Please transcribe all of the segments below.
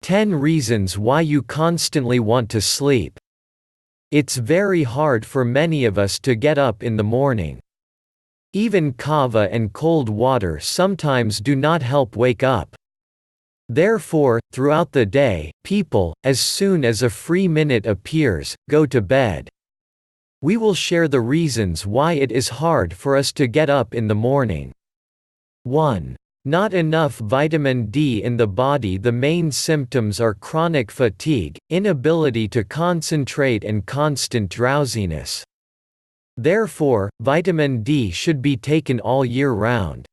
10 reasons why you constantly want to sleep. It's very hard for many of us to get up in the morning. Even kava and cold water sometimes do not help wake up. Therefore, throughout the day, people, as soon as a free minute appears, go to bed. We will share the reasons why it is hard for us to get up in the morning. 1. Not enough vitamin D in the body. The main symptoms are chronic fatigue, inability to concentrate, and constant drowsiness. Therefore, vitamin D should be taken all year round.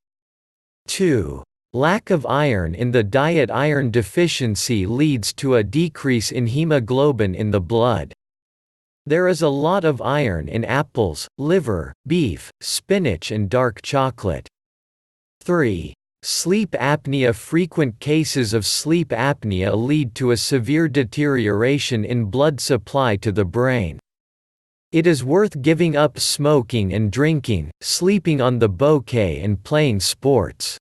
2. Lack of iron in the diet. Iron deficiency leads to a decrease in hemoglobin in the blood. There is a lot of iron in apples, liver, beef, spinach, and dark chocolate. 3. Sleep apnea. Frequent cases of sleep apnea lead to a severe deterioration in blood supply to the brain. It is worth giving up smoking and drinking, sleeping on the bouquet, and playing sports.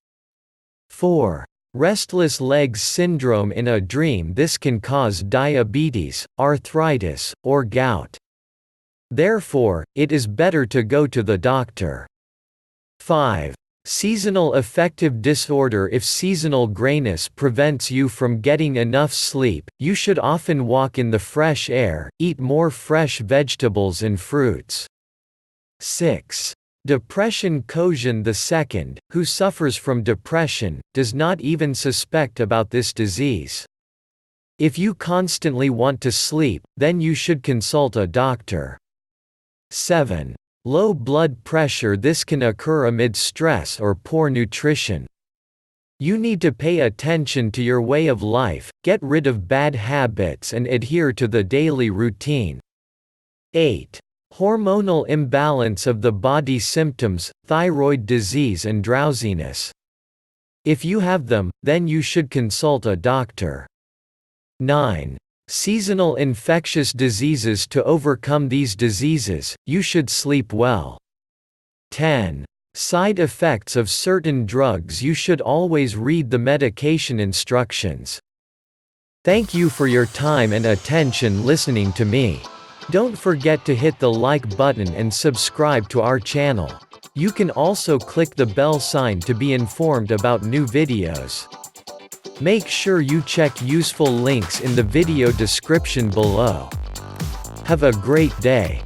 4. Restless legs syndrome. In a dream, this can cause diabetes, arthritis, or gout. Therefore, it is better to go to the doctor. 5. Seasonal affective disorder. If seasonal grayness prevents you from getting enough sleep, you should often walk in the fresh air, eat more fresh vegetables and fruits. 6. Depression. Kojun II, who suffers from depression, does not even suspect about this disease. If you constantly want to sleep, then you should consult a doctor. 7. Low blood pressure. This can occur amid stress or poor nutrition. You need to pay attention to your way of life, get rid of bad habits, and adhere to the daily routine. 8. Hormonal imbalance of the body. Symptoms: thyroid disease and drowsiness. If you have them, then you should consult a doctor. 9. Seasonal infectious diseases. To overcome these diseases, you should sleep well. 10. Side effects of certain drugs. You should always read the medication instructions. Thank you for your time and attention listening to me. Don't forget to hit the like button and subscribe to our channel. You can also click the bell sign to be informed about new videos. Make sure you check useful links in the video description below. Have a great day.